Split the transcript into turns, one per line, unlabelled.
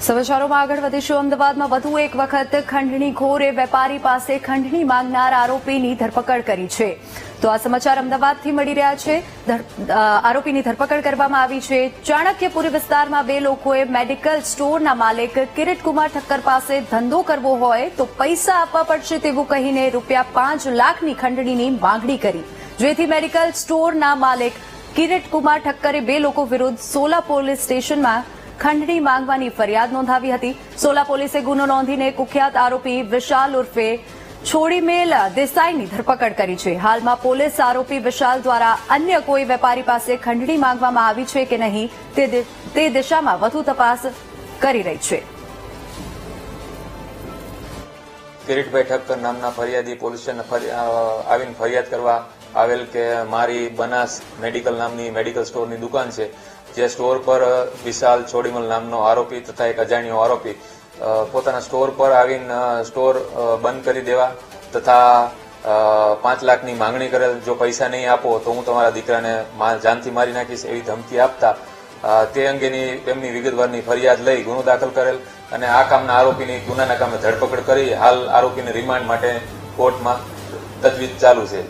સમાચારોમાં આગળ વધીશું। અમદાવાદમાં વધુ એક વખત ખંડણી ઘોરે વેપારી પાસે ખંડણી માંગનાર આરોપીની ધરપકડ કરી છે। તો આ સમાચાર અમદાવાદથી મળી રહ્યા છે। આરોપીની ધરપકડ કરવામાં આવી છે। ચાણક્યપુરી વિસ્તારમાં બે લોકોએ મેડિકલ સ્ટોરના માલિક કિરીટકુમાર ઠક્કર પાસે ધંધો કરવો હોય તો પૈસા આપવા પડશે તેવું કહીને ₹5 લાખની ખંડણીની માંગણી કરી, જેથી મેડિકલ સ્ટોરના માલિક કિરીટકુમાર ઠક્કરે બે લોકો વિરુદ્ધ સોલા પોલીસ સ્ટેશનમાં ખંડણી માંગવાની ફરિયાદ નોંધાવી હતી। સોલા પોલીસે ગુનો નોંધીને કુખ્યાત આરોપી વિશાલ ઉર્ફે છોડીમેલ દેસાઈની ધરપકડ કરી છે। હાલમાં પોલીસ આરોપી વિશાલ દ્વારા અન્ય કોઈ વેપારી પાસે ખંડણી માંગવામાં આવી છે કે નહીં તે દિશામાં વધુ તપાસ કરી રહી છે।
કિરીટભાઈ ઠક્કર નામના ફરિયાદી પોલીસ સ્ટેશન આવીને ફરિયાદ કરવા આવેલ કે મારી બનાસ મેડિકલ નામની મેડિકલ સ્ટોરની દુકાન છે, જે સ્ટોર પર વિશાલ છોડીમલ નામનો આરોપી તથા એક અજાણ્યો આરોપી પોતાના સ્ટોર પર આવીને સ્ટોર બંધ કરી દેવા તથા 5 લાખની માંગણી કરેલ। જો પૈસા નહીં આપો તો હું તમારા દીકરાને જાનથી મારી નાખીશ એવી ધમકી આપતા તે અંગેની તેમની વિગતવારની ફરિયાદ લઈ ગુનો દાખલ કરેલ અને આ કામના આરોપીની ગુનાના કામે ધરપકડ કરી હાલ આરોપીને રિમાન્ડ માટે કોર્ટમાં તજવીજ ચાલુ છે।